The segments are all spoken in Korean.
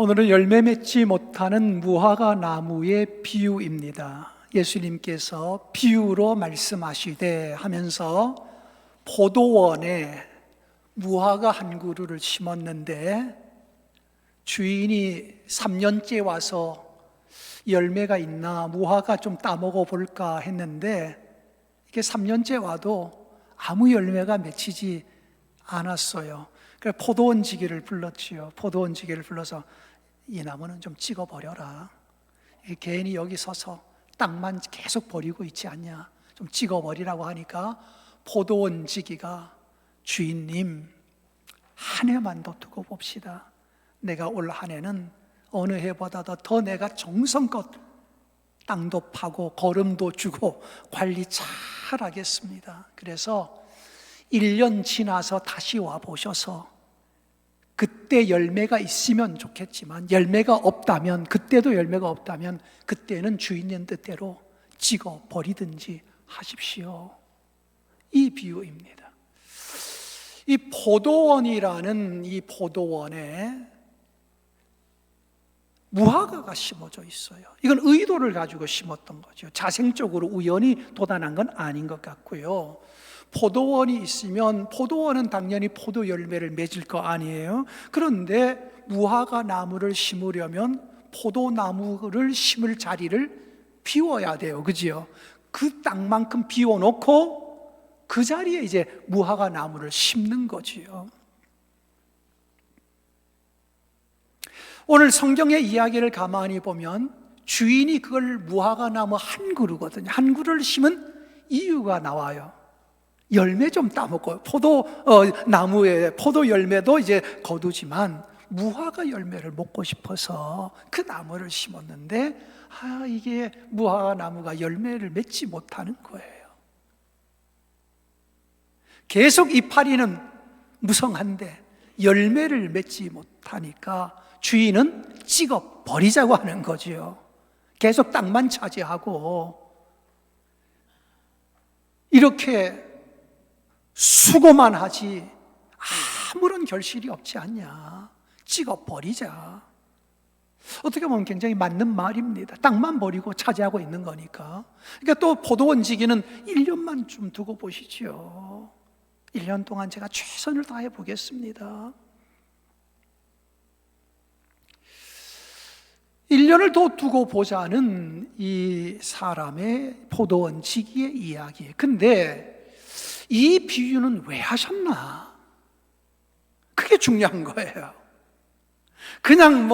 오늘은 열매 맺지 못하는 무화과 나무의 비유입니다. 예수님께서 비유로 말씀하시되 하면서 포도원에 무화과 한 그루를 심었는데 주인이 3년째 와서 열매가 있나 무화과 좀 따먹어 볼까 했는데 이게 3년째 와도 아무 열매가 맺히지 않았어요. 그래서 포도원지기를 불렀지요. 포도원지기를 불러서 이 나무는 좀 찍어버려라. 괜히 여기 서서 땅만 계속 버리고 있지 않냐. 좀 찍어버리라고 하니까 포도원지기가 주인님 한 해만 더 두고 봅시다. 내가 올 한 해는 어느 해보다도 더 내가 정성껏 땅도 파고 거름도 주고 관리 잘 하겠습니다. 그래서 1년 지나서 다시 와 보셔서 그때 열매가 있으면 좋겠지만 열매가 없다면, 그때도 열매가 없다면 그때는 주인님 뜻대로 찍어 버리든지 하십시오. 이 비유입니다. 이 포도원이라는 이 포도원에 무화과가 심어져 있어요. 이건 의도를 가지고 심었던 거죠. 자생적으로 우연히 돋아난 건 아닌 것 같고요. 포도원이 있으면 포도원은 당연히 포도 열매를 맺을 거 아니에요. 그런데 무화과 나무를 심으려면 포도나무를 심을 자리를 비워야 돼요. 그지요? 그 땅만큼 비워놓고 그 자리에 이제 무화과 나무를 심는 거지요. 오늘 성경의 이야기를 가만히 보면 주인이 그걸 무화과 나무 한 그루거든요. 한 그루를 심은 이유가 나와요. 열매 좀 따먹고 나무에 포도 열매도 이제 거두지만 무화과 열매를 먹고 싶어서 그 나무를 심었는데 이게 무화과 나무가 열매를 맺지 못하는 거예요. 계속 이파리는 무성한데 열매를 맺지 못하니까 주인은 찍어 버리자고 하는 거지요. 계속 땅만 차지하고 이렇게 수고만 하지 아무런 결실이 없지 않냐. 찍어 버리자. 어떻게 보면 굉장히 맞는 말입니다. 땅만 버리고 차지하고 있는 거니까. 그러니까 또 포도원 지기는 1년만 좀 두고 보시죠. 1년 동안 제가 최선을 다해 보겠습니다. 1년을 더 두고 보자는 이 사람의 포도원 지기의 이야기. 근데 이 비유는 왜 하셨나? 그게 중요한 거예요. 그냥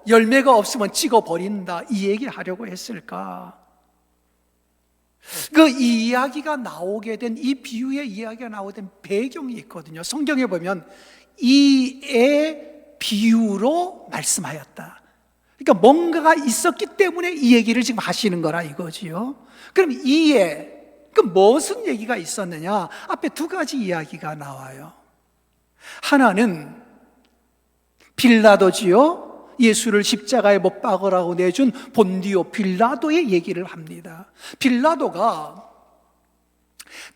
열매가 없으면 찍어버린다 이 얘기 하려고 했을까? 이 이야기가 나오게 된, 이 비유의 이야기가 나오게 된 배경이 있거든요. 성경에 보면 이의 비유로 말씀하였다. 그러니까 뭔가가 있었기 때문에 이 얘기를 지금 하시는 거라 이거지요. 그럼 무슨 얘기가 있었느냐? 앞에 두 가지 이야기가 나와요. 하나는 빌라도지요. 예수를 십자가에 못 박으라고 내준 본디오 빌라도의 얘기를 합니다. 빌라도가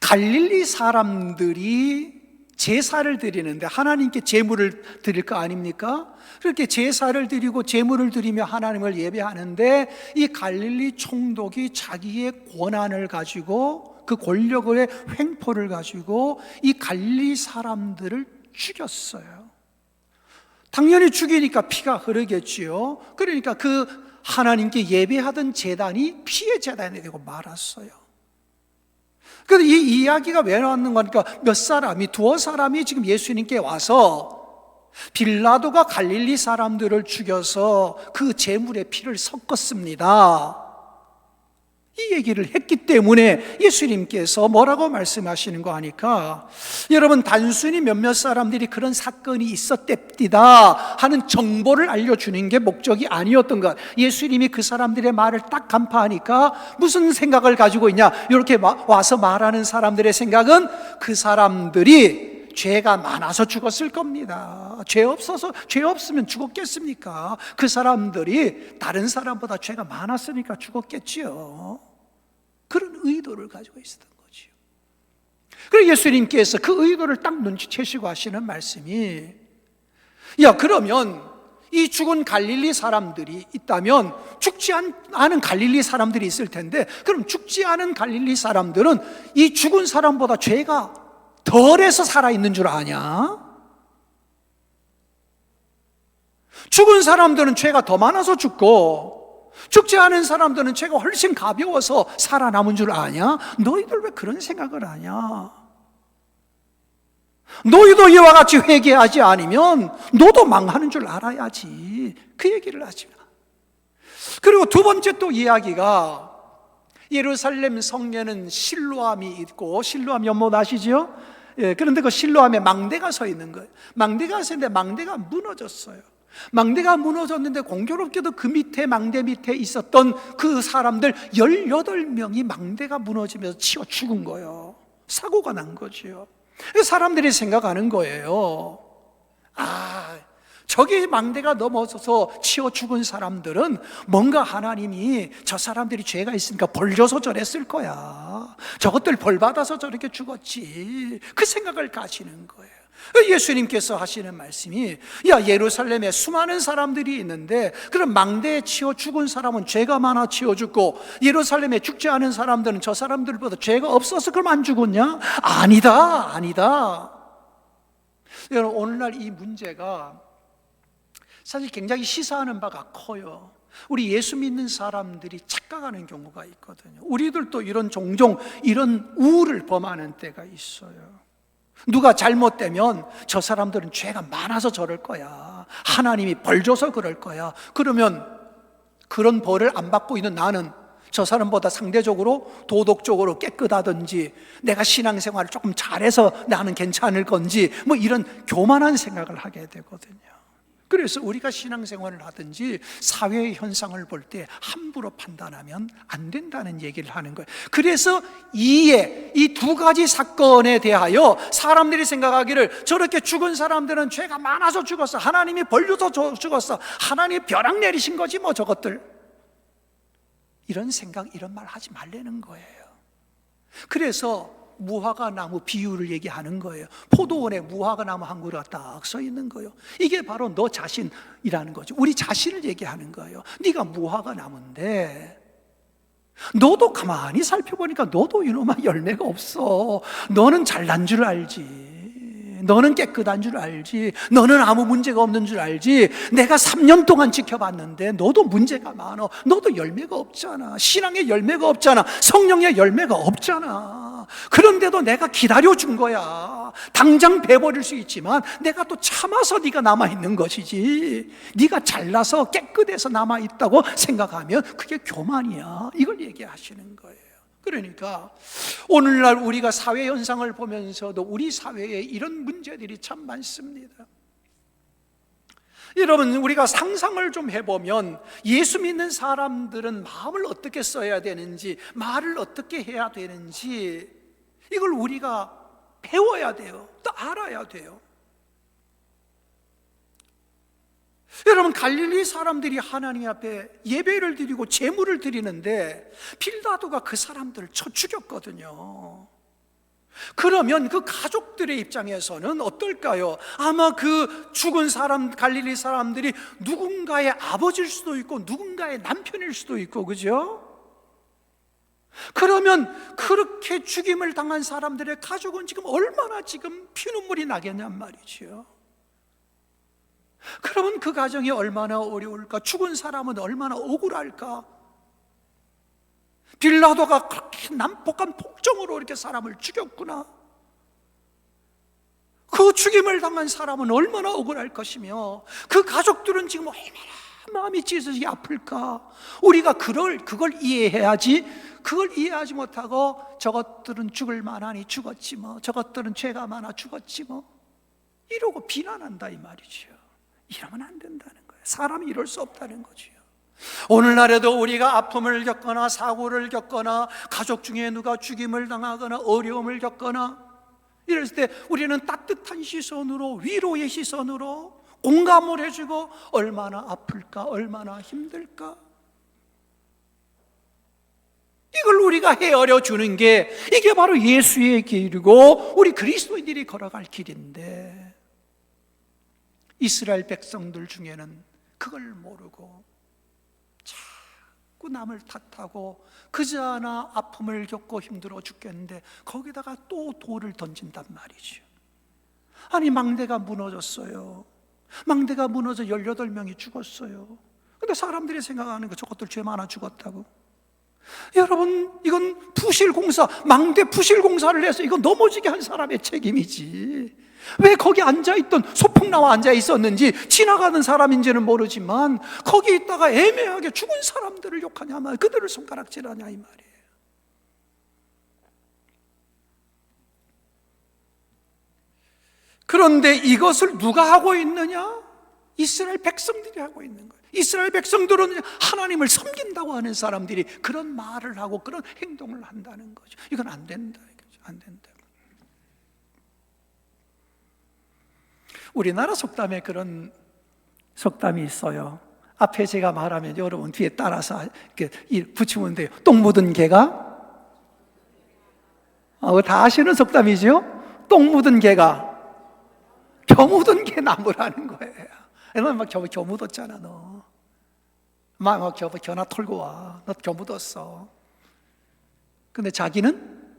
갈릴리 사람들이 제사를 드리는데 하나님께 제물을 드릴 거 아닙니까? 그렇게 제사를 드리고 제물을 드리며 하나님을 예배하는데 이 갈릴리 총독이 자기의 권한을 가지고 그 권력의 횡포를 가지고 이 갈릴리 사람들을 죽였어요. 당연히 죽이니까 피가 흐르겠지요. 그러니까 그 하나님께 예배하던 제단이 피의 제단이 되고 말았어요. 그래서 이 이야기가 왜 나왔는 거니까 두어 사람이 지금 예수님께 와서 빌라도가 갈릴리 사람들을 죽여서 그 제물의 피를 섞었습니다. 이 얘기를 했기 때문에 예수님께서 뭐라고 말씀하시는 거 아니까 여러분 단순히 몇몇 사람들이 그런 사건이 있었답니다 하는 정보를 알려주는 게 목적이 아니었던 것. 예수님이 그 사람들의 말을 딱 간파하니까 무슨 생각을 가지고 있냐, 이렇게 와서 말하는 사람들의 생각은 그 사람들이 죄가 많아서 죽었을 겁니다. 죄 없으면 죽었겠습니까? 그 사람들이 다른 사람보다 죄가 많았으니까 죽었겠지요. 그런 의도를 가지고 있었던 거지요. 그래서 예수님께서 그 의도를 딱 눈치채시고 하시는 말씀이, 그러면 이 죽은 갈릴리 사람들이 있다면 죽지 않은 갈릴리 사람들이 있을 텐데, 그럼 죽지 않은 갈릴리 사람들은 이 죽은 사람보다 죄가 덜해서 살아있는 줄 아냐? 죽은 사람들은 죄가 더 많아서 죽고, 죽지 않은 사람들은 죄가 훨씬 가벼워서 살아남은 줄 아냐? 너희들 왜 그런 생각을 하냐? 너희도 이와 같이 회개하지 않으면 너도 망하는 줄 알아야지. 그 얘기를 하십니다. 그리고 두 번째 또 이야기가, 예루살렘 성에는 실로암이 있고, 실로암 연못 아시죠? 예, 그런데 그 실로암에 망대가 서 있는 거예요. 망대가 서 있는데 망대가 무너졌어요. 망대가 무너졌는데 공교롭게도 그 밑에, 망대 밑에 있었던 그 사람들 18명이 망대가 무너지면서 치워 죽은 거예요. 사고가 난 거지요. 사람들이 생각하는 거예요. 저기 망대가 넘어져서 치워 죽은 사람들은 뭔가 하나님이 저 사람들이 죄가 있으니까 벌 줘서 저랬을 거야. 저것들 벌 받아서 저렇게 죽었지. 그 생각을 가지는 거예요. 예수님께서 하시는 말씀이, 야, 예루살렘에 수많은 사람들이 있는데 그럼 망대에 치워 죽은 사람은 죄가 많아 치워 죽고, 예루살렘에 죽지 않은 사람들은 저 사람들보다 죄가 없어서 그럼 안 죽었냐? 아니다. 여러분, 오늘날 이 문제가 사실 굉장히 시사하는 바가 커요. 우리 예수 믿는 사람들이 착각하는 경우가 있거든요. 우리들도 종종 이런 우를 범하는 때가 있어요. 누가 잘못되면 저 사람들은 죄가 많아서 저럴 거야, 하나님이 벌 줘서 그럴 거야. 그러면 그런 벌을 안 받고 있는 나는 저 사람보다 상대적으로 도덕적으로 깨끗하든지, 내가 신앙생활을 조금 잘해서 나는 괜찮을 건지, 뭐 이런 교만한 생각을 하게 되거든요. 그래서 우리가 신앙생활을 하든지 사회의 현상을 볼 때 함부로 판단하면 안 된다는 얘기를 하는 거예요. 그래서 이 두 가지 사건에 대하여 사람들이 생각하기를, 저렇게 죽은 사람들은 죄가 많아서 죽었어, 하나님이 벌 줘서 죽었어, 하나님이 벼락 내리신 거지 뭐 저것들, 이런 생각, 이런 말 하지 말라는 거예요. 그래서 무화과 나무 비유를 얘기하는 거예요. 포도원에 무화과 나무 한 그루가 딱 서 있는 거예요. 이게 바로 너 자신이라는 거죠. 우리 자신을 얘기하는 거예요. 네가 무화과 나무인데 너도 가만히 살펴보니까 너도 이놈아 열매가 없어. 너는 잘난 줄 알지, 너는 깨끗한 줄 알지, 너는 아무 문제가 없는 줄 알지, 내가 3년 동안 지켜봤는데 너도 문제가 많아. 너도 열매가 없잖아. 신앙의 열매가 없잖아. 성령의 열매가 없잖아. 그런데도 내가 기다려준 거야. 당장 베버릴 수 있지만 내가 또 참아서 네가 남아있는 것이지, 네가 잘나서 깨끗해서 남아있다고 생각하면 그게 교만이야. 이걸 얘기하시는 거예요. 그러니까 오늘날 우리가 사회 현상을 보면서도 우리 사회에 이런 문제들이 참 많습니다. 여러분, 우리가 상상을 좀 해보면 예수 믿는 사람들은 마음을 어떻게 써야 되는지, 말을 어떻게 해야 되는지, 이걸 우리가 배워야 돼요. 또 알아야 돼요. 여러분, 갈릴리 사람들이 하나님 앞에 예배를 드리고 제물을 드리는데 빌라도가 그 사람들을 쳐 죽였거든요. 그러면 그 가족들의 입장에서는 어떨까요? 아마 그 죽은 사람, 갈릴리 사람들이 누군가의 아버지일 수도 있고 누군가의 남편일 수도 있고, 그죠? 그러면 그렇게 죽임을 당한 사람들의 가족은 지금 얼마나 지금 피눈물이 나겠냔 말이죠. 그러면 그 가정이 얼마나 어려울까? 죽은 사람은 얼마나 억울할까? 빌라도가 그렇게 난폭한 폭정으로 이렇게 사람을 죽였구나. 그 죽임을 당한 사람은 얼마나 억울할 것이며, 그 가족들은 지금 얼마나 마음이 찢어지게 아플까? 우리가 그걸 이해해야지. 그걸 이해하지 못하고 저것들은 죽을 만하니 죽었지 뭐, 저것들은 죄가 많아 죽었지 뭐, 이러고 비난한다 이 말이죠. 이러면 안 된다는 거예요. 사람이 이럴 수 없다는 거죠. 오늘날에도 우리가 아픔을 겪거나 사고를 겪거나 가족 중에 누가 죽임을 당하거나 어려움을 겪거나 이럴 때 우리는 따뜻한 시선으로, 위로의 시선으로 공감을 해주고, 얼마나 아플까, 얼마나 힘들까, 이걸 우리가 헤아려 주는 게, 이게 바로 예수의 길이고 우리 그리스도인들이 걸어갈 길인데, 이스라엘 백성들 중에는 그걸 모르고 자꾸 남을 탓하고 그저 하나 아픔을 겪고 힘들어 죽겠는데 거기다가 또 돌을 던진단 말이죠. 아니, 망대가 무너졌어요. 망대가 무너져 18명이 죽었어요. 근데 사람들이 생각하는 거 저것들 죄 많아 죽었다고. 여러분, 이건 부실공사, 망대 부실공사를 해서 이거 넘어지게 한 사람의 책임이지. 왜 거기 앉아있던 소풍나와 앉아있었는지 지나가는 사람인지는 모르지만 거기 있다가 애매하게 죽은 사람들을 욕하냐 말, 그들을 손가락질하냐 이 말이에요. 그런데 이것을 누가 하고 있느냐? 이스라엘 백성들이 하고 있는 거예요. 이스라엘 백성들은 하나님을 섬긴다고 하는 사람들이 그런 말을 하고 그런 행동을 한다는 거죠. 이건 안 된다, 이거죠. 안 된다. 우리나라 속담에 그런 속담이 있어요. 앞에 제가 말하면 여러분 뒤에 따라서 이렇게 붙이면 돼요. 똥 묻은 개가 다 아시는 속담이죠. 똥 묻은 개가 겨 묻은 개 나무라는 거예요. 너 막 겨 묻었잖아. 너 막 겨나 털고 와. 너 겨 묻었어. 근데 자기는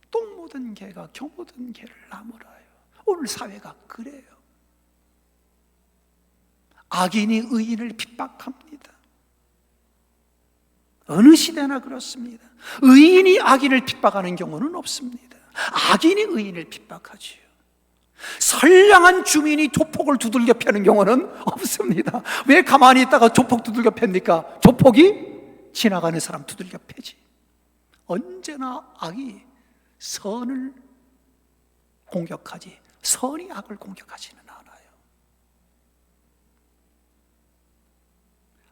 똥 묻은 개가 겨 묻은 개를 나무라요. 오늘 사회가 그래요. 악인이 의인을 핍박합니다. 어느 시대나 그렇습니다. 의인이 악인을 핍박하는 경우는 없습니다. 악인이 의인을 핍박하지요. 선량한 주민이 조폭을 두들겨 패는 경우는 없습니다. 왜 가만히 있다가 조폭 두들겨 팹니까? 조폭이 지나가는 사람 두들겨 패지. 언제나 악이 선을 공격하지 선이 악을 공격하지는 않아요.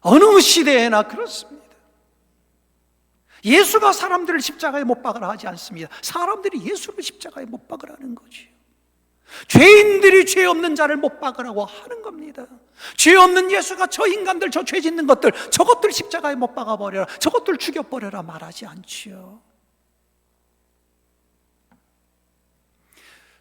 어느 시대에나 그렇습니다. 예수가 사람들을 십자가에 못 박으라 하지 않습니다. 사람들이 예수를 십자가에 못 박으라는 거지요. 죄인들이 죄 없는 자를 못 박으라고 하는 겁니다. 죄 없는 예수가 저 인간들, 저 죄 짓는 것들, 저것들 십자가에 못 박아버려라, 저것들 죽여버려라 말하지 않지요.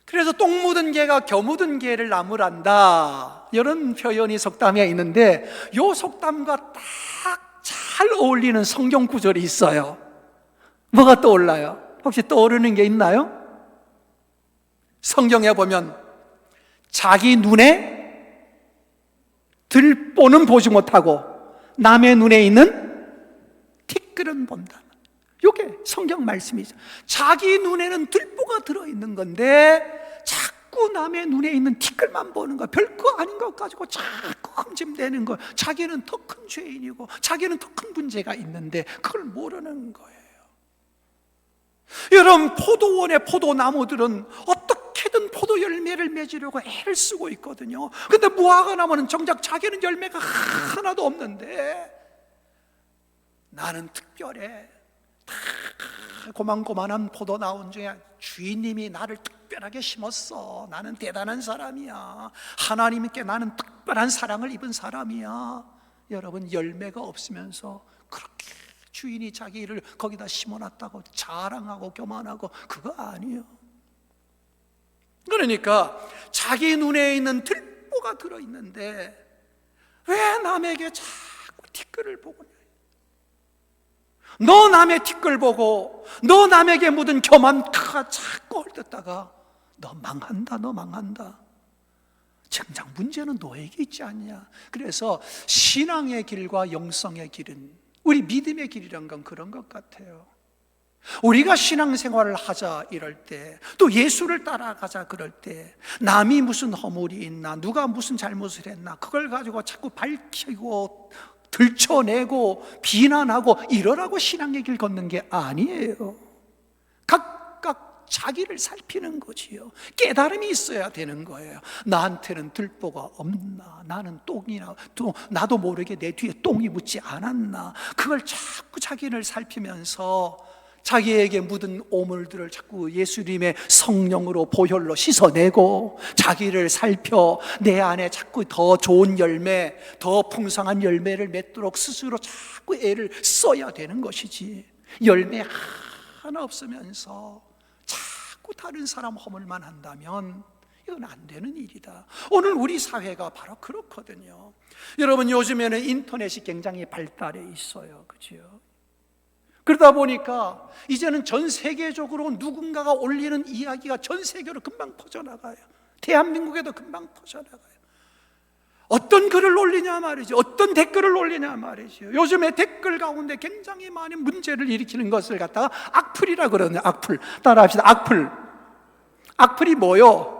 그래서 똥 묻은 개가 겨 묻은 개를 나무란다, 이런 표현이 속담에 있는데 이 속담과 딱 잘 어울리는 성경 구절이 있어요. 뭐가 떠올라요? 혹시 떠오르는 게 있나요? 성경에 보면 자기 눈에 들보는 보지 못하고 남의 눈에 있는 티끌은 본다. 이게 성경 말씀이죠. 자기 눈에는 들보가 들어있는 건데 자꾸 남의 눈에 있는 티끌만 보는 거야. 별거 아닌 것 가지고 자꾸 흠집대는 거야. 자기는 더 큰 죄인이고 자기는 더 큰 문제가 있는데 그걸 모르는 거예요. 여러분, 포도원의 포도나무들은 어떻게든 포도 열매를 맺으려고 애를 쓰고 있거든요. 근데 무화과 나무는 정작 자기는 열매가 하나도 없는데 나는 특별해. 고만고만한 포도나무 중에 주인님이 나를 특별하게 심었어. 나는 대단한 사람이야. 하나님께 나는 특별한 사랑을 입은 사람이야. 여러분, 열매가 없으면서 그렇게 주인이 자기를 거기다 심어놨다고 자랑하고 교만하고 그거 아니에요. 그러니까 자기 눈에 있는 들보가 들어있는데 왜 남에게 자꾸 티끌을 보고, 너 남의 티끌 보고 너 남에게 묻은 교만 자꾸 헐뜯다가 너 망한다, 너 망한다. 정작 문제는 너에게 있지 않냐. 그래서 신앙의 길과 영성의 길은, 우리 믿음의 길이란 건 그런 것 같아요. 우리가 신앙생활을 하자 이럴 때, 또 예수를 따라가자 그럴 때 남이 무슨 허물이 있나, 누가 무슨 잘못을 했나, 그걸 가지고 자꾸 밝히고 들춰내고 비난하고 이러라고 신앙의 길 걷는 게 아니에요. 각각 자기를 살피는 거지요. 깨달음이 있어야 되는 거예요. 나한테는 들보가 없나, 나는 똥이나 또 나도 모르게 내 뒤에 똥이 묻지 않았나, 그걸 자꾸 자기를 살피면서 자기에게 묻은 오물들을 자꾸 예수님의 성령으로 보혈로 씻어내고 자기를 살펴 내 안에 자꾸 더 좋은 열매, 더 풍성한 열매를 맺도록 스스로 자꾸 애를 써야 되는 것이지, 열매 하나 없으면서 자꾸 다른 사람 허물만 한다면 이건 안 되는 일이다. 오늘 우리 사회가 바로 그렇거든요. 여러분, 요즘에는 인터넷이 굉장히 발달해 있어요. 그죠? 그러다 보니까 이제는 전 세계적으로 누군가가 올리는 이야기가 전 세계로 금방 퍼져나가요. 대한민국에도 금방 퍼져나가요. 어떤 글을 올리냐 말이죠. 어떤 댓글을 올리냐 말이죠. 요즘에 댓글 가운데 굉장히 많은 문제를 일으키는 것을 갖다가 악플이라 그러네요. 악플. 따라합시다. 악플. 악플이 뭐요?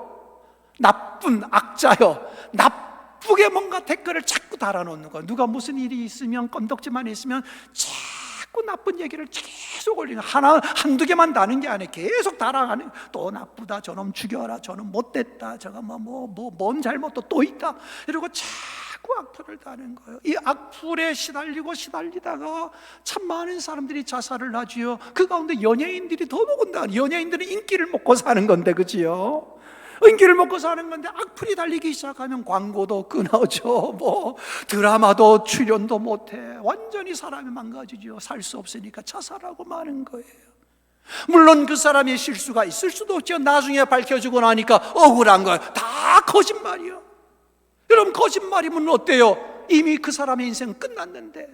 나쁜 악자요. 나쁘게 뭔가 댓글을 자꾸 달아놓는 거예요. 누가 무슨 일이 있으면, 건덕지만 있으면 자꾸 나쁜 얘기를 계속 올리는, 한두 개만 다는 게 아니에요. 계속 달아가는, 또 나쁘다, 저놈 죽여라, 저놈 못됐다, 저가 뭔 잘못도 또 있다, 이러고 자꾸 악플을 다는 거예요. 이 악플에 시달리다가 참 많은 사람들이 자살을 하지요. 그 가운데 연예인들이 더 더군다나, 연예인들은 인기를 먹고 사는 건데, 그지요? 인기를 먹고 사는 건데 악플이 달리기 시작하면 광고도 끊어져, 드라마도 출연도 못해. 완전히 사람이 망가지죠. 살 수 없으니까 자살하고 마는 거예요. 물론 그 사람의 실수가 있을 수도 없죠. 나중에 밝혀지고 나니까 억울한 거예요. 다 거짓말이요. 여러분, 거짓말이면 어때요? 이미 그 사람의 인생은 끝났는데,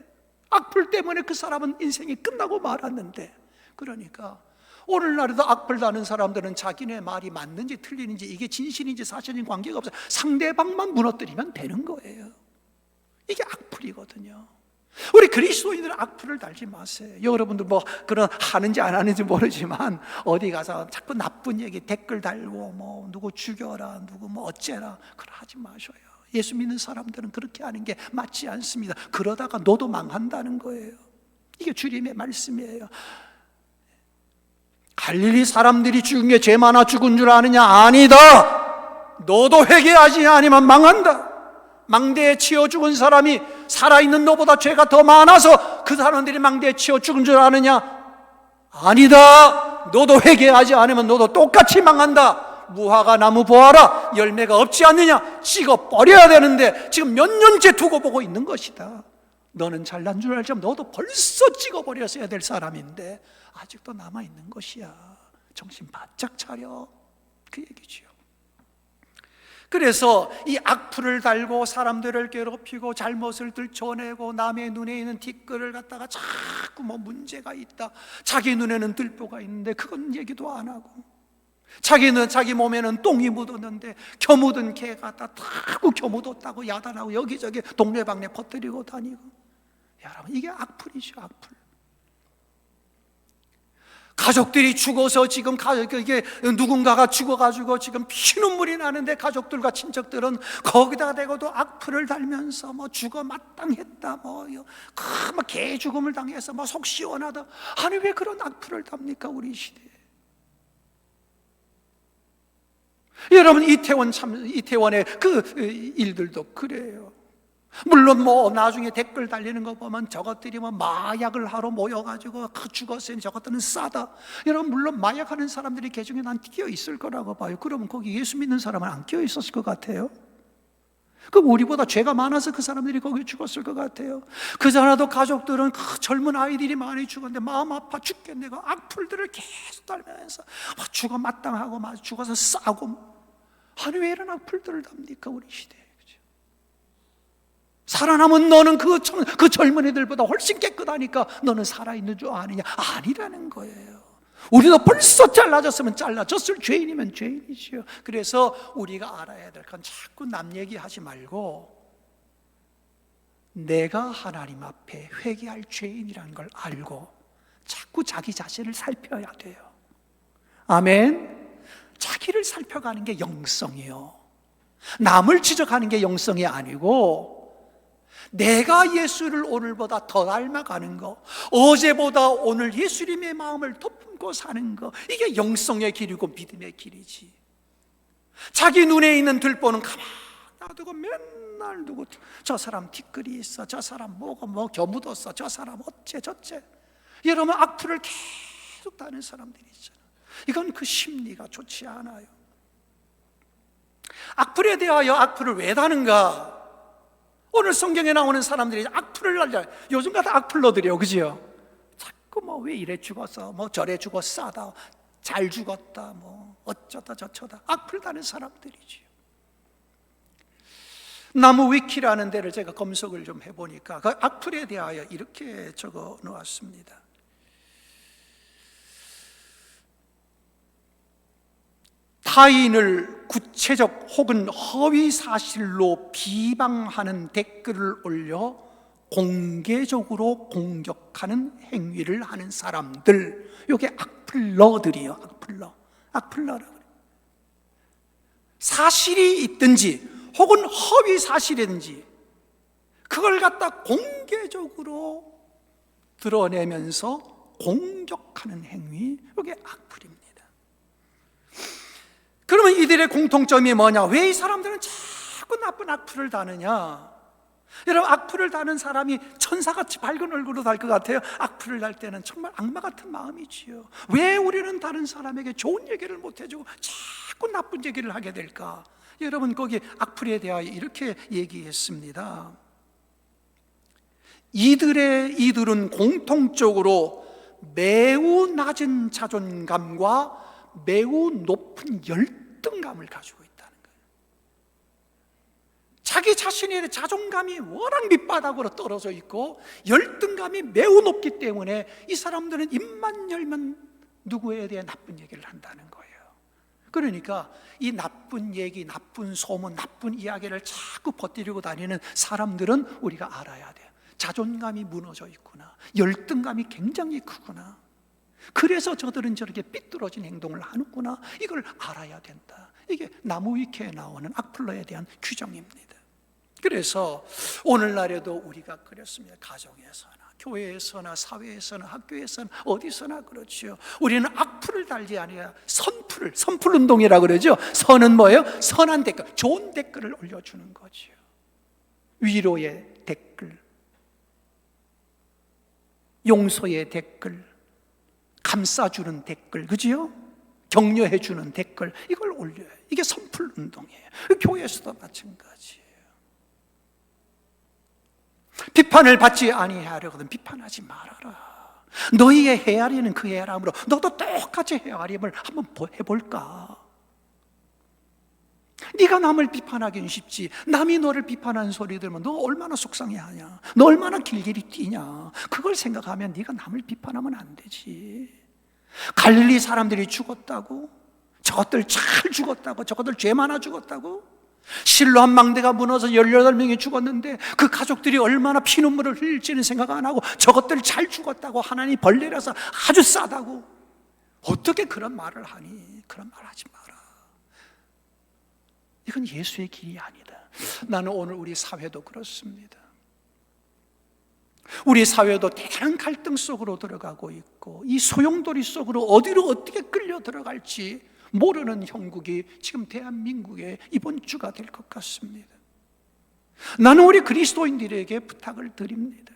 악플 때문에 그 사람은 인생이 끝나고 말았는데. 그러니까 오늘날에도 악플 다는 사람들은 자기네 말이 맞는지 틀리는지, 이게 진실인지 사실인지 관계가 없어요. 상대방만 무너뜨리면 되는 거예요. 이게 악플이거든요. 우리 그리스도인들은 악플을 달지 마세요. 여러분들 그런 하는지 안 하는지 모르지만 어디 가서 자꾸 나쁜 얘기 댓글 달고 누구 죽여라, 누구 어째라, 그걸 하지 마셔요. 예수 믿는 사람들은 그렇게 하는 게 맞지 않습니다. 그러다가 너도 망한다는 거예요. 이게 주님의 말씀이에요. 갈릴리 사람들이 죽은 게 죄 많아 죽은 줄 아느냐? 아니다. 너도 회개하지 아니면 망한다. 망대에 치여 죽은 사람이 살아있는 너보다 죄가 더 많아서 그 사람들이 망대에 치여 죽은 줄 아느냐? 아니다. 너도 회개하지 않으면 너도 똑같이 망한다. 무화과 나무 보아라. 열매가 없지 않느냐? 찍어 버려야 되는데 지금 몇 년째 두고 보고 있는 것이다. 너는 잘난 줄 알지만 너도 벌써 찍어 버렸어야 될 사람인데 아직도 남아있는 것이야. 정신 바짝 차려. 그 얘기지요. 그래서 이 악플을 달고 사람들을 괴롭히고 잘못을 들춰내고 남의 눈에 있는 뒷글을 갖다가 자꾸 문제가 있다, 자기 눈에는 들보가 있는데 그건 얘기도 안 하고, 자기 몸에는 똥이 묻었는데 겨묻은 개 갖다 자꾸 겨묻었다고 야단하고 여기저기 동네방네 퍼뜨리고 다니고. 여러분, 이게 악플이죠. 악플. 가족들이 죽어서 지금 이게 누군가가 죽어가지고 지금 피눈물이 나는데 가족들과 친척들은 거기다 대고도 악플을 달면서 죽어 마땅했다, 개 죽음을 당해서 속 시원하다. 아니, 왜 그런 악플을 답니까, 우리 시대에? 여러분, 이태원의 그 일들도 그래요. 물론 나중에 댓글 달리는 거 보면 저것들이 마약을 하러 모여가지고 죽었으니 저것들은 싸다. 여러분, 물론 마약하는 사람들이 그 중에 난 끼어 있을 거라고 봐요. 그러면 거기 예수 믿는 사람은 안 끼어 있었을 것 같아요. 그럼 우리보다 죄가 많아서 그 사람들이 거기 죽었을 것 같아요. 그전에도 가족들은 젊은 아이들이 많이 죽었는데 마음 아파 죽겠네. 그 악플들을 계속 달면서 죽어 마땅하고 죽어서 싸고. 아니, 왜 이런 악플들을 답니까, 우리 시대에? 살아남은 너는 그 젊은 애들보다 훨씬 깨끗하니까 너는 살아있는 줄 아느냐? 아니라는 거예요. 우리도 벌써 잘라졌으면 잘라졌을 죄인이면 죄인이지요. 그래서 우리가 알아야 될 건 자꾸 남 얘기하지 말고 내가 하나님 앞에 회개할 죄인이라는 걸 알고 자꾸 자기 자신을 살펴야 돼요. 아멘. 자기를 살펴가는 게 영성이요. 남을 지적하는 게 영성이 아니고 내가 예수를 오늘보다 더 닮아가는 거, 어제보다 오늘 예수님의 마음을 더 품고 사는 거, 이게 영성의 길이고 믿음의 길이지. 자기 눈에 있는 들보는 가만 놔두고 맨날 누구 저 사람 뒷글이 있어, 저 사람 겨묻었어, 저 사람 어째 저째. 여러분, 악플을 계속 다는 사람들이 있잖아요. 이건 그 심리가 좋지 않아요. 악플에 대하여 악플을 왜 다는가? 오늘 성경에 나오는 사람들이 악플을 날려. 요즘 같은 악플러들이요, 그지요? 자꾸 왜 이래 죽었어, 저래 죽어 싸다. 잘 죽었다, 뭐 어쩌다 저쩌다 악플 다는 사람들이지요. 나무 위키라는 데를 제가 검색을 좀 해보니까 그 악플에 대하여 이렇게 적어 놓았습니다. 타인을 구체적 혹은 허위 사실로 비방하는 댓글을 올려 공개적으로 공격하는 행위를 하는 사람들, 이게 악플러들이요. 악플러라고 그래요. 사실이 있든지 혹은 허위 사실이든지 그걸 갖다 공개적으로 드러내면서 공격하는 행위, 이게 악플입니다. 그러면 이들의 공통점이 뭐냐? 왜 이 사람들은 자꾸 나쁜 악플을 다느냐? 여러분, 악플을 다는 사람이 천사같이 밝은 얼굴로 달 것 같아요? 악플을 달 때는 정말 악마 같은 마음이지요. 왜 우리는 다른 사람에게 좋은 얘기를 못 해주고 자꾸 나쁜 얘기를 하게 될까? 여러분, 거기 악플에 대하여 이렇게 얘기했습니다. 이들은 공통적으로 매우 낮은 자존감과 매우 높은 열등감을 가지고 있다는 거예요. 자기 자신의 자존감이 워낙 밑바닥으로 떨어져 있고 열등감이 매우 높기 때문에 이 사람들은 입만 열면 누구에 대해 나쁜 얘기를 한다는 거예요. 그러니까 이 나쁜 얘기, 나쁜 소문, 나쁜 이야기를 자꾸 퍼뜨리고 다니는 사람들은 우리가 알아야 돼요. 자존감이 무너져 있구나, 열등감이 굉장히 크구나, 그래서 저들은 저렇게 삐뚤어진 행동을 하는구나, 이걸 알아야 된다. 이게 나무 위키에 나오는 악플러에 대한 규정입니다. 그래서 오늘날에도 우리가 그렇습니다. 가정에서나 교회에서나 사회에서나 학교에서나 어디서나 그렇죠. 우리는 악플을 달지 아니라 선풀 운동이라고 그러죠. 선은 뭐예요? 선한 댓글, 좋은 댓글을 올려주는 거죠. 위로의 댓글, 용서의 댓글, 감싸주는 댓글, 그지요? 격려해주는 댓글, 이걸 올려요. 이게 선풀 운동이에요. 교회에서도 마찬가지예요. 비판을 받지 아니하려거든 비판하지 말아라. 너희의 헤아리는 그 헤아림으로 너도 똑같이 헤아림을 한번 해볼까? 네가 남을 비판하기는 쉽지, 남이 너를 비판하는 소리 들으면 너 얼마나 속상해하냐, 너 얼마나 길길이 뛰냐. 그걸 생각하면 네가 남을 비판하면 안 되지. 갈릴리 사람들이 죽었다고? 저것들 잘 죽었다고? 저것들 죄 많아 죽었다고? 실로암 망대가 무너져 18명이 죽었는데 그 가족들이 얼마나 피눈물을 흘릴지는 생각 안 하고 저것들 잘 죽었다고 하나님 벌 내려서 아주 싸다고? 어떻게 그런 말을 하니? 그런 말 하지 마라. 이건 예수의 길이 아니다. 나는 오늘 우리 사회도 그렇습니다. 우리 사회도 대단한 갈등 속으로 들어가고 있고 이 소용돌이 속으로 어디로 어떻게 끌려 들어갈지 모르는 형국이 지금 대한민국의 이번 주가 될 것 같습니다. 나는 우리 그리스도인들에게 부탁을 드립니다.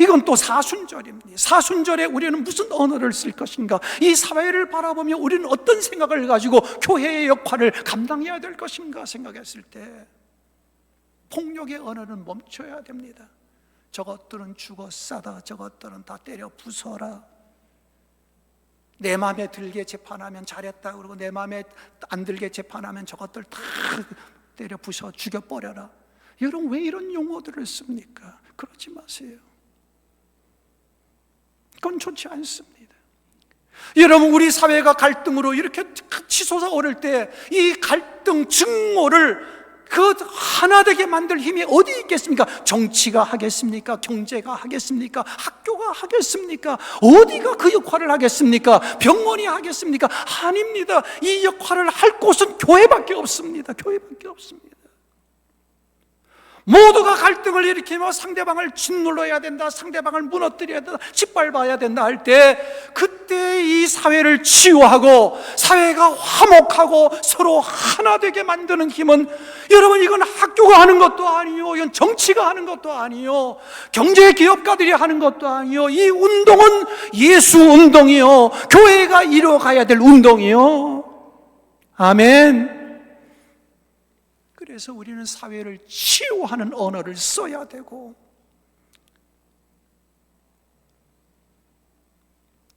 이건 또 사순절입니다. 사순절에 우리는 무슨 언어를 쓸 것인가? 이 사회를 바라보며 우리는 어떤 생각을 가지고 교회의 역할을 감당해야 될 것인가 생각했을 때 폭력의 언어는 멈춰야 됩니다. 저것들은 죽어 싸다, 저것들은 다 때려 부숴라. 내 마음에 들게 재판하면 잘했다 그러고 내 마음에 안 들게 재판하면 저것들 다 때려 부숴 죽여버려라. 여러분, 왜 이런 용어들을 씁니까? 그러지 마세요. 그건 좋지 않습니다. 여러분, 우리 사회가 갈등으로 이렇게 치솟아 오를 때 이 갈등 증오를 그 하나 되게 만들 힘이 어디 있겠습니까? 정치가 하겠습니까? 경제가 하겠습니까? 학교가 하겠습니까? 어디가 그 역할을 하겠습니까? 병원이 하겠습니까? 아닙니다. 이 역할을 할 곳은 교회밖에 없습니다. 교회밖에 없습니다. 모두가 갈등을 일으키며 상대방을 짓눌러야 된다, 상대방을 무너뜨려야 된다, 짓밟아야 된다 할 때 그때 이 사회를 치유하고 사회가 화목하고 서로 하나 되게 만드는 힘은, 여러분, 이건 학교가 하는 것도 아니요, 이건 정치가 하는 것도 아니요, 경제 기업가들이 하는 것도 아니요, 이 운동은 예수 운동이요, 교회가 이뤄가야 될 운동이요. 아멘. 그래서 우리는 사회를 치유하는 언어를 써야 되고,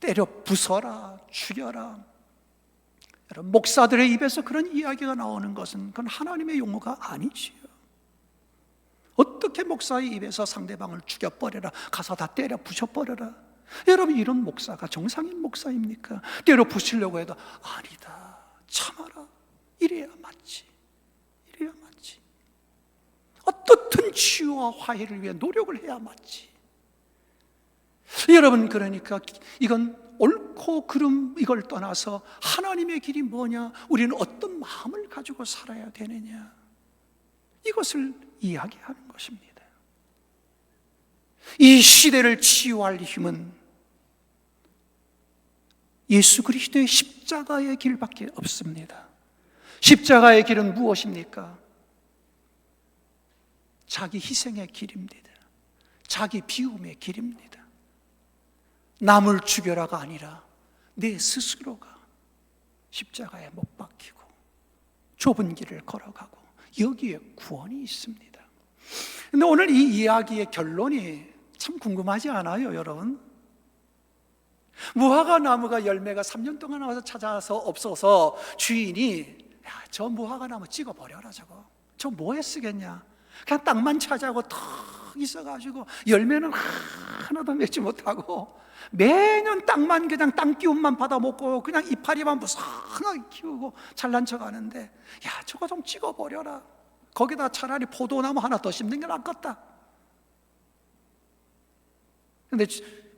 때려 부숴라, 죽여라. 여러분, 목사들의 입에서 그런 이야기가 나오는 것은 그건 하나님의 용어가 아니지요. 어떻게 목사의 입에서 상대방을 죽여버려라, 가서 다 때려 부셔버려라. 여러분, 이런 목사가 정상인 목사입니까? 때려 부시려고 해도 아니다, 참아라, 이래야 맞지, 이래야 맞지. 어떻든 치유와 화해를 위해 노력을 해야 맞지. 여러분, 그러니까 이건 옳고 그름 이걸 떠나서 하나님의 길이 뭐냐, 우리는 어떤 마음을 가지고 살아야 되느냐, 이것을 이야기하는 것입니다. 이 시대를 치유할 힘은 예수 그리스도의 십자가의 길밖에 없습니다. 십자가의 길은 무엇입니까? 자기 희생의 길입니다. 자기 비움의 길입니다. 남을 죽여라가 아니라 내 스스로가 십자가에 못 박히고 좁은 길을 걸어가고 여기에 구원이 있습니다. 근데 오늘 이 이야기의 결론이 참 궁금하지 않아요, 여러분? 무화과 나무가 열매가 3년 동안 와서 찾아서 없어서 주인이 야, 저 무화과 나무 찍어버려라, 저 뭐에 쓰겠냐, 그냥 땅만 차지하고 턱 있어가지고 열매는 하나도 맺지 못하고 매년 땅만, 그냥 땅 기운만 받아먹고 그냥 이파리만 무성하게 키우고 잘난 척하는데, 야, 저거 좀 찍어버려라. 거기다 차라리 포도나무 하나 더 심는 게 낫겠다. 근데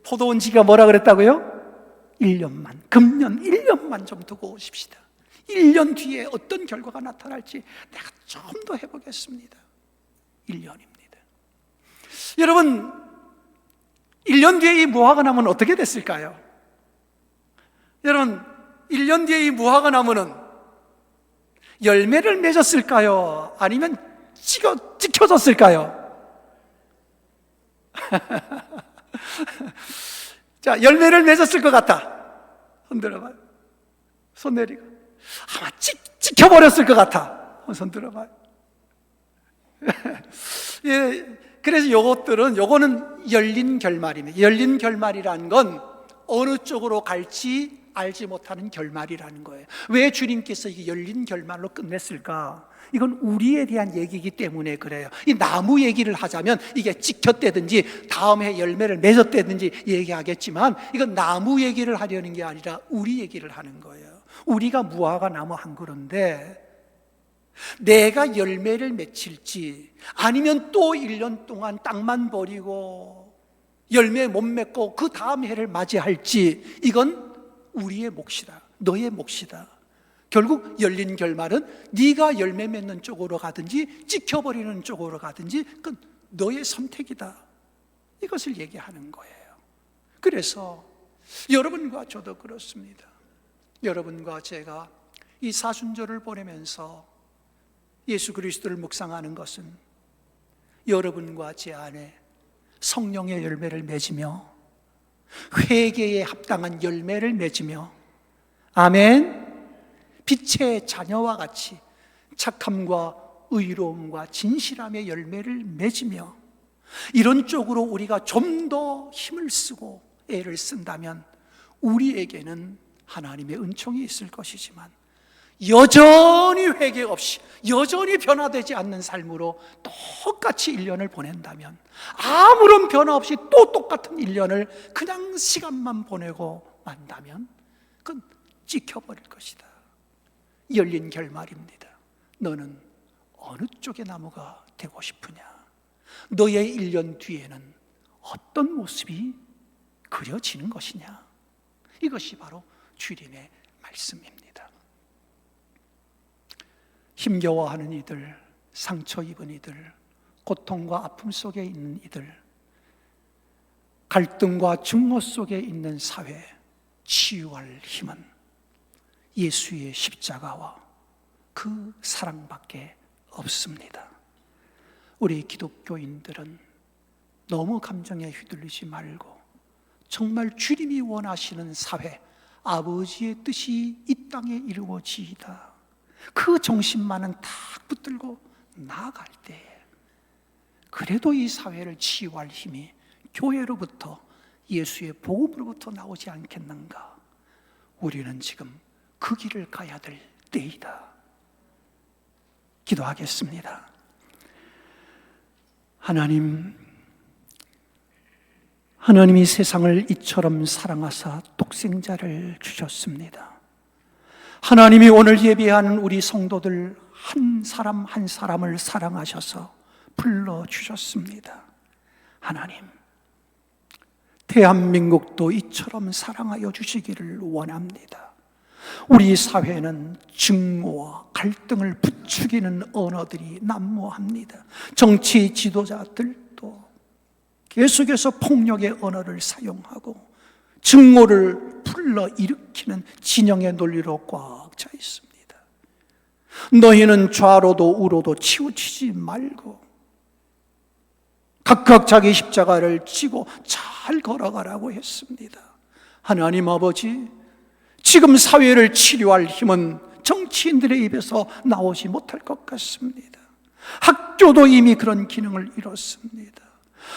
포도원지가 뭐라 그랬다고요? 1년만, 금년 1년만 좀 두고 오십시다. 1년 뒤에 어떤 결과가 나타날지 내가 좀 더 해보겠습니다. 1년입니다. 여러분, 1년 뒤에 이 무화과 나무는 어떻게 됐을까요? 여러분, 1년 뒤에 이 무화과 나무는 열매를 맺었을까요? 아니면 찍혀졌을까요? 자, 열매를 맺었을 것 같아. 손 들어봐요. 손 내리고. 아마 찍혀버렸을 것 같아. 손 들어봐요. 예, 그래서 요거는 열린 결말입니다. 열린 결말이라는 건 어느 쪽으로 갈지 알지 못하는 결말이라는 거예요. 왜 주님께서 이게 열린 결말로 끝냈을까? 이건 우리에 대한 얘기이기 때문에 그래요. 이 나무 얘기를 하자면 이게 찍혔다든지 다음 해 열매를 맺었다든지 얘기하겠지만, 이건 나무 얘기를 하려는 게 아니라 우리 얘기를 하는 거예요. 우리가 무화과 나무 한 그루인데 내가 열매를 맺힐지 아니면 또 1년 동안 땅만 버리고 열매 못 맺고 그 다음 해를 맞이할지, 이건 우리의 몫이다, 너의 몫이다. 결국 열린 결말은 네가 열매 맺는 쪽으로 가든지 찍혀버리는 쪽으로 가든지 그건 너의 선택이다, 이것을 얘기하는 거예요. 그래서 여러분과 저도 그렇습니다. 여러분과 제가 이 사순절을 보내면서 예수 그리스도를 묵상하는 것은 여러분과 제 안에 성령의 열매를 맺으며 회개에 합당한 열매를 맺으며, 아멘, 빛의 자녀와 같이 착함과 의로움과 진실함의 열매를 맺으며, 이런 쪽으로 우리가 좀 더 힘을 쓰고 애를 쓴다면 우리에게는 하나님의 은총이 있을 것이지만, 여전히 회개 없이 여전히 변화되지 않는 삶으로 똑같이 1년을 보낸다면, 아무런 변화 없이 또 똑같은 1년을 그냥 시간만 보내고 만다면 그건 찍혀버릴 것이다. 열린 결말입니다. 너는 어느 쪽의 나무가 되고 싶으냐? 너의 1년 뒤에는 어떤 모습이 그려지는 것이냐? 이것이 바로 주님의 말씀입니다. 힘겨워하는 이들, 상처 입은 이들, 고통과 아픔 속에 있는 이들, 갈등과 증오 속에 있는 사회, 치유할 힘은 예수의 십자가와 그 사랑밖에 없습니다. 우리 기독교인들은 너무 감정에 휘둘리지 말고 정말 주님이 원하시는 사회, 아버지의 뜻이 이 땅에 이루어지이다, 그 정신만은 딱 붙들고 나아갈 때에 그래도 이 사회를 치유할 힘이 교회로부터 예수의 복음으로부터 나오지 않겠는가? 우리는 지금 그 길을 가야 될 때이다. 기도하겠습니다. 하나님이 세상을 이처럼 사랑하사 독생자를 주셨습니다. 하나님이 오늘 예배하는 우리 성도들 한 사람 한 사람을 사랑하셔서 불러주셨습니다. 하나님, 대한민국도 이처럼 사랑하여 주시기를 원합니다. 우리 사회는 증오와 갈등을 부추기는 언어들이 난무합니다. 정치 지도자들도 계속해서 폭력의 언어를 사용하고 증오를 불러일으키는 진영의 논리로 꽉 차 있습니다. 너희는 좌로도 우로도 치우치지 말고 각각 자기 십자가를 지고 잘 걸어가라고 했습니다. 하나님 아버지, 지금 사회를 치료할 힘은 정치인들의 입에서 나오지 못할 것 같습니다. 학교도 이미 그런 기능을 잃었습니다.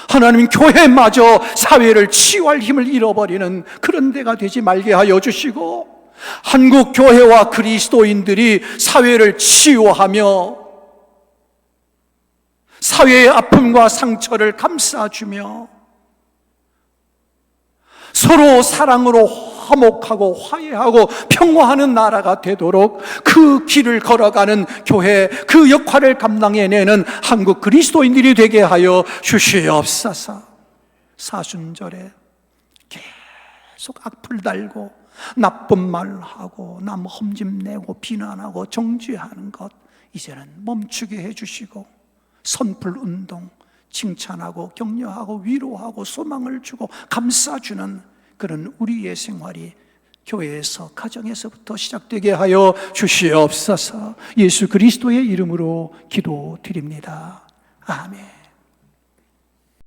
하나님, 교회마저 사회를 치유할 힘을 잃어버리는 그런 데가 되지 말게 하여 주시고, 한국 교회와 그리스도인들이 사회를 치유하며 사회의 아픔과 상처를 감싸주며 서로 사랑으로 화목하고 화해하고 평화하는 나라가 되도록 그 길을 걸어가는 교회, 그 역할을 감당해내는 한국 그리스도인들이 되게 하여 주시옵소서. 사순절에 계속 악플 달고 나쁜 말하고 남 험집내고 비난하고 정죄하는 것 이제는 멈추게 해주시고, 선풀운동, 칭찬하고 격려하고 위로하고 소망을 주고 감싸주는 그런 우리의 생활이 교회에서, 가정에서부터 시작되게 하여 주시옵소서. 예수 그리스도의 이름으로 기도드립니다. 아멘.